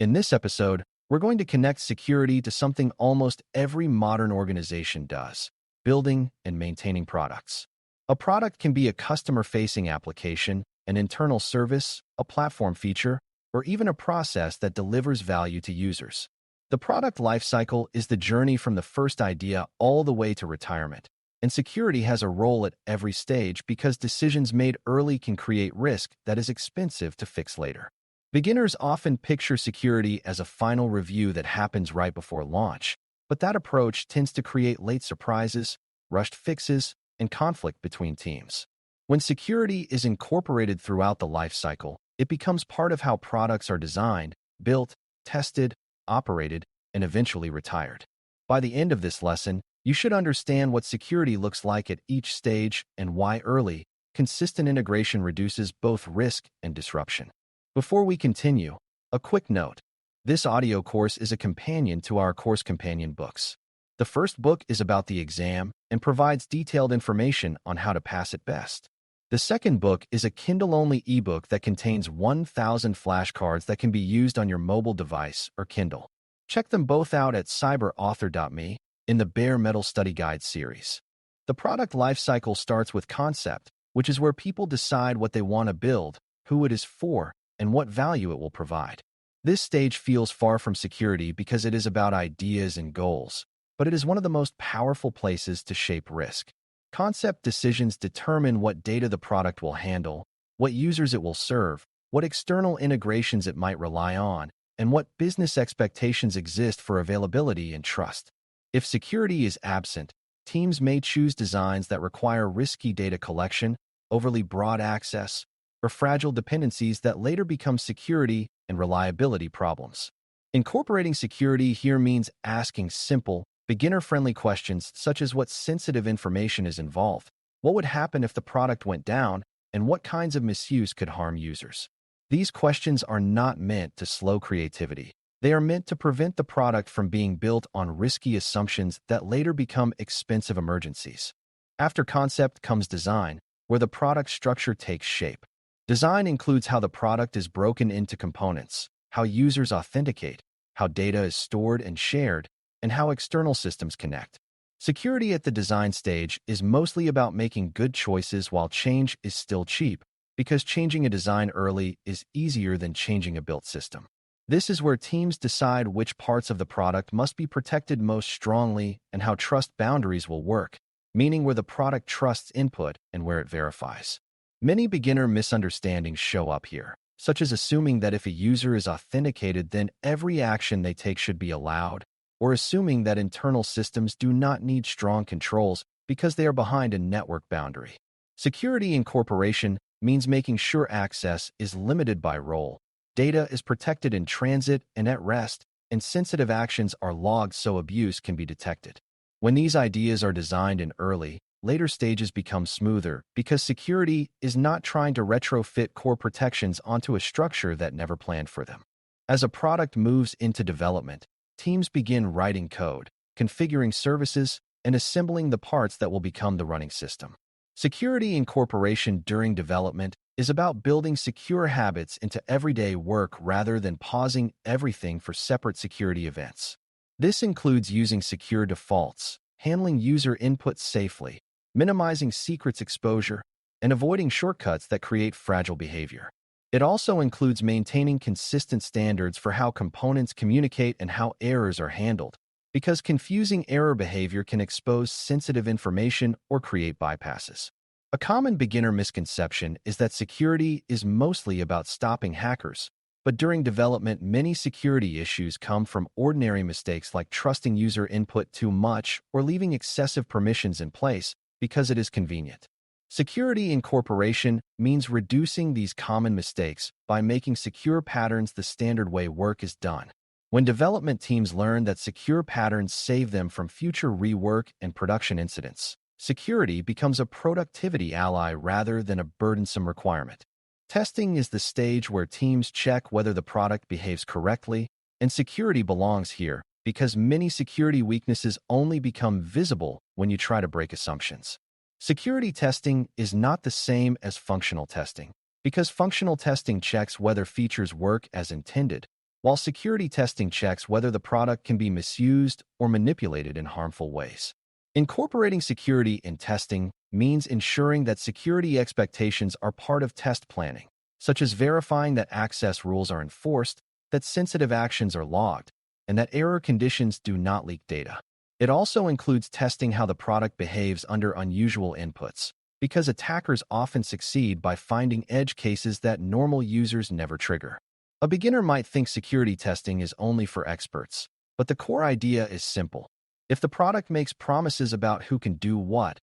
In this episode, we're going to connect security to something almost every modern organization does: building and maintaining products. A product can be a customer-facing application, an internal service, a platform feature, or even a process that delivers value to users. The product lifecycle is the journey from the first idea all the way to retirement, and security has a role at every stage because decisions made early can create risk that is expensive to fix later. Beginners often picture security as a final review that happens right before launch, but that approach tends to create late surprises, rushed fixes, and conflict between teams. When security is incorporated throughout the lifecycle, it becomes part of how products are designed, built, tested, operated, and eventually retired. By the end of this lesson, you should understand what security looks like at each stage and why early, consistent integration reduces both risk and disruption. Before we continue, a quick note. This audio course is a companion to our course companion books. The first book is about the exam and provides detailed information on how to pass it best. The second book is a Kindle-only ebook that contains 1,000 flashcards that can be used on your mobile device or Kindle. Check them both out at cyberauthor.me in the Bare Metal Study Guide series. The product lifecycle starts with concept, which is where people decide what they want to build, who it is for, and what value it will provide. This stage feels far from security because it is about ideas and goals, but it is one of the most powerful places to shape risk. Concept decisions determine what data the product will handle, what users it will serve, what external integrations it might rely on, and what business expectations exist for availability and trust. If security is absent, teams may choose designs that require risky data collection, overly broad access, or fragile dependencies that later become security and reliability problems. Incorporating security here means asking simple, beginner-friendly questions such as what sensitive information is involved, what would happen if the product went down, and what kinds of misuse could harm users. These questions are not meant to slow creativity. They are meant to prevent the product from being built on risky assumptions that later become expensive emergencies. After concept comes design, where the product structure takes shape. Design includes how the product is broken into components, how users authenticate, how data is stored and shared, and how external systems connect. Security at the design stage is mostly about making good choices while change is still cheap, because changing a design early is easier than changing a built system. This is where teams decide which parts of the product must be protected most strongly and how trust boundaries will work, meaning where the product trusts input and where it verifies. Many beginner misunderstandings show up here, such as assuming that if a user is authenticated, then every action they take should be allowed, or assuming that internal systems do not need strong controls because they are behind a network boundary. Security incorporation means making sure access is limited by role, data is protected in transit and at rest, and sensitive actions are logged so abuse can be detected. When these ideas are designed in early, later stages become smoother because security is not trying to retrofit core protections onto a structure that never planned for them. As a product moves into development, teams begin writing code, configuring services, and assembling the parts that will become the running system. Security incorporation during development is about building secure habits into everyday work rather than pausing everything for separate security events. This includes using secure defaults, handling user inputs safely, minimizing secrets exposure, and avoiding shortcuts that create fragile behavior. It also includes maintaining consistent standards for how components communicate and how errors are handled, because confusing error behavior can expose sensitive information or create bypasses. A common beginner misconception is that security is mostly about stopping hackers, but during development, many security issues come from ordinary mistakes like trusting user input too much or leaving excessive permissions in place because it is convenient. Security incorporation means reducing these common mistakes by making secure patterns the standard way work is done. When development teams learn that secure patterns save them from future rework and production incidents, security becomes a productivity ally rather than a burdensome requirement. Testing is the stage where teams check whether the product behaves correctly, and security belongs here because many security weaknesses only become visible when you try to break assumptions. Security testing is not the same as functional testing, because functional testing checks whether features work as intended, while security testing checks whether the product can be misused or manipulated in harmful ways. Incorporating security in testing means ensuring that security expectations are part of test planning, such as verifying that access rules are enforced, that sensitive actions are logged, and that error conditions do not leak data. It also includes testing how the product behaves under unusual inputs, because attackers often succeed by finding edge cases that normal users never trigger. A beginner might think security testing is only for experts, but the core idea is simple. If the product makes promises about who can do what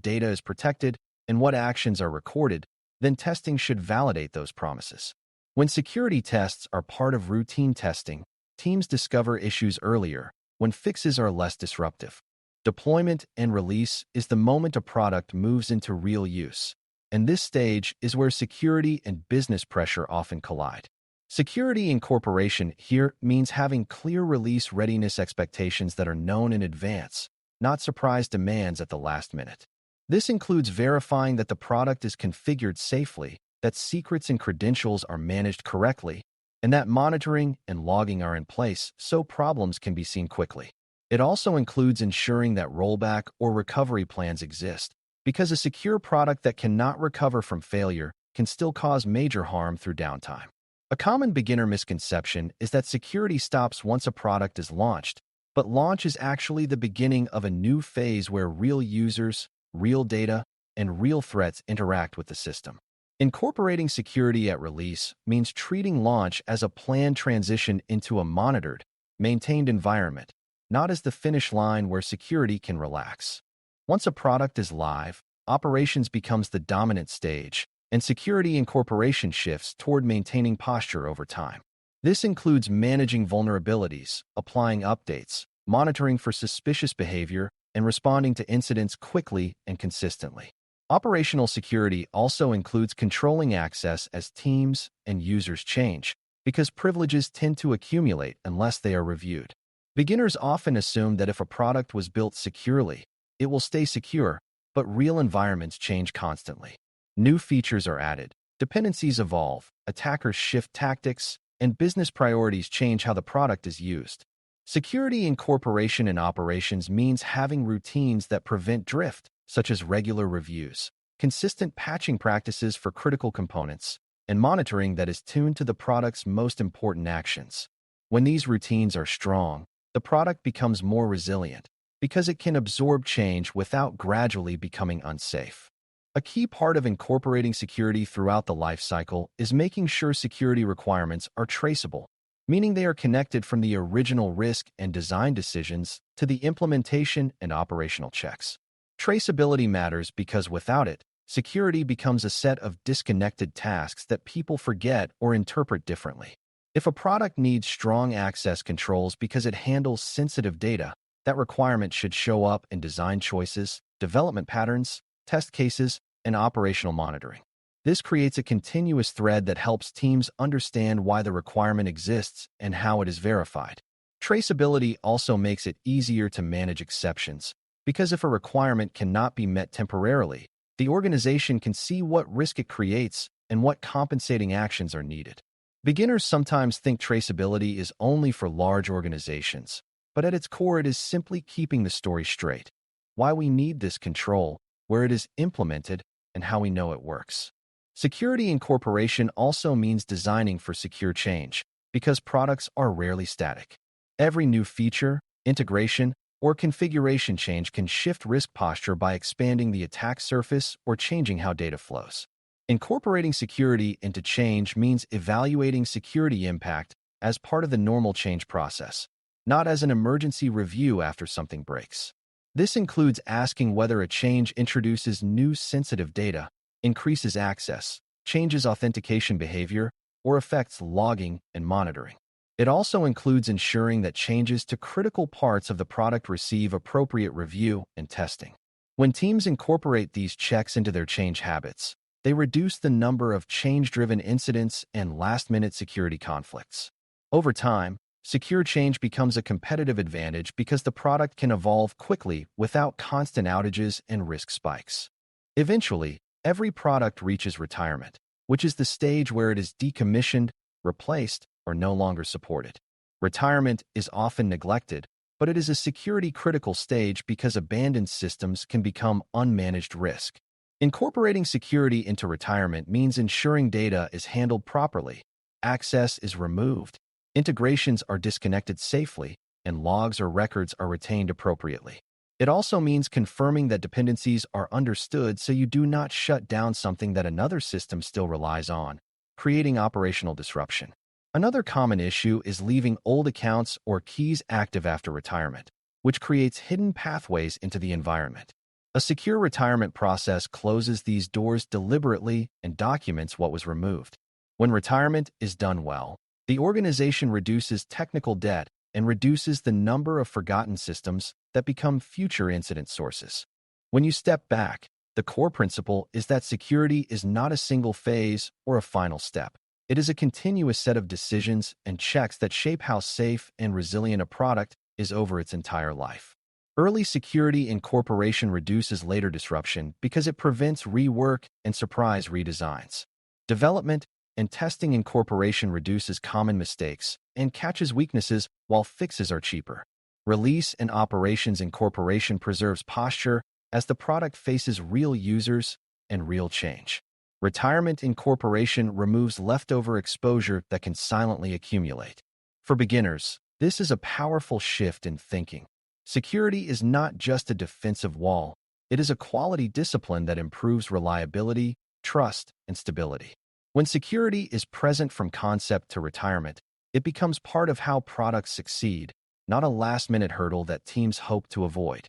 data is protected, and what actions are recorded, then testing should validate those promises. When security tests are part of routine testing, teams discover issues earlier, when fixes are less disruptive. Deployment and release is the moment a product moves into real use, and this stage is where security and business pressure often collide. Security incorporation here means having clear release readiness expectations that are known in advance, not surprise demands at the last minute. This includes verifying that the product is configured safely, that secrets and credentials are managed correctly, and that monitoring and logging are in place so problems can be seen quickly. It also includes ensuring that rollback or recovery plans exist, because a secure product that cannot recover from failure can still cause major harm through downtime. A common beginner misconception is that security stops once a product is launched, but launch is actually the beginning of a new phase where real users, real data, and real threats interact with the system. Incorporating security at release means treating launch as a planned transition into a monitored, maintained environment, not as the finish line where security can relax. Once a product is live, operations becomes the dominant stage, and security incorporation shifts toward maintaining posture over time. This includes managing vulnerabilities, applying updates, monitoring for suspicious behavior, and responding to incidents quickly and consistently. Operational security also includes controlling access as teams and users change, because privileges tend to accumulate unless they are reviewed. Beginners often assume that if a product was built securely, it will stay secure, but real environments change constantly. New features are added, dependencies evolve, attackers shift tactics, and business priorities change how the product is used. Security incorporation in operations means having routines that prevent drift, such as regular reviews, consistent patching practices for critical components, and monitoring that is tuned to the product's most important actions. When these routines are strong, the product becomes more resilient, because it can absorb change without gradually becoming unsafe. A key part of incorporating security throughout the lifecycle is making sure security requirements are traceable, meaning they are connected from the original risk and design decisions to the implementation and operational checks. Traceability matters because without it, security becomes a set of disconnected tasks that people forget or interpret differently. If a product needs strong access controls because it handles sensitive data, that requirement should show up in design choices, development patterns, test cases, and operational monitoring. This creates a continuous thread that helps teams understand why the requirement exists and how it is verified. Traceability also makes it easier to manage exceptions, because if a requirement cannot be met temporarily, the organization can see what risk it creates and what compensating actions are needed. Beginners sometimes think traceability is only for large organizations, but at its core it is simply keeping the story straight. Why we need this control, where it is implemented, and how we know it works. Security incorporation also means designing for secure change, because products are rarely static. Every new feature, integration, or configuration change can shift risk posture by expanding the attack surface or changing how data flows. Incorporating security into change means evaluating security impact as part of the normal change process, not as an emergency review after something breaks. This includes asking whether a change introduces new sensitive data, increases access, changes authentication behavior, or affects logging and monitoring. It also includes ensuring that changes to critical parts of the product receive appropriate review and testing. When teams incorporate these checks into their change habits, they reduce the number of change-driven incidents and last-minute security conflicts. Over time, secure change becomes a competitive advantage because the product can evolve quickly without constant outages and risk spikes. Eventually, every product reaches retirement, which is the stage where it is decommissioned, replaced, or no longer supported. Retirement is often neglected, but it is a security-critical stage because abandoned systems can become unmanaged risk. Incorporating security into retirement means ensuring data is handled properly, access is removed, integrations are disconnected safely, and logs or records are retained appropriately. It also means confirming that dependencies are understood so you do not shut down something that another system still relies on, creating operational disruption. Another common issue is leaving old accounts or keys active after retirement, which creates hidden pathways into the environment. A secure retirement process closes these doors deliberately and documents what was removed. When retirement is done well, the organization reduces technical debt and reduces the number of forgotten systems that become future incident sources. When you step back, the core principle is that security is not a single phase or a final step. It is a continuous set of decisions and checks that shape how safe and resilient a product is over its entire life. Early security incorporation reduces later disruption because it prevents rework and surprise redesigns. Development and testing incorporation reduces common mistakes and catches weaknesses while fixes are cheaper. Release and operations incorporation preserves posture as the product faces real users and real change. Retirement incorporation removes leftover exposure that can silently accumulate. For beginners, this is a powerful shift in thinking. Security is not just a defensive wall, it is a quality discipline that improves reliability, trust, and stability. When security is present from concept to retirement, it becomes part of how products succeed, not a last-minute hurdle that teams hope to avoid.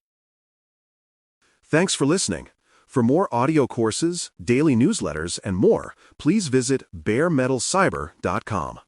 Thanks for listening. For more audio courses, daily newsletters, and more, please visit baremetalcyber.com.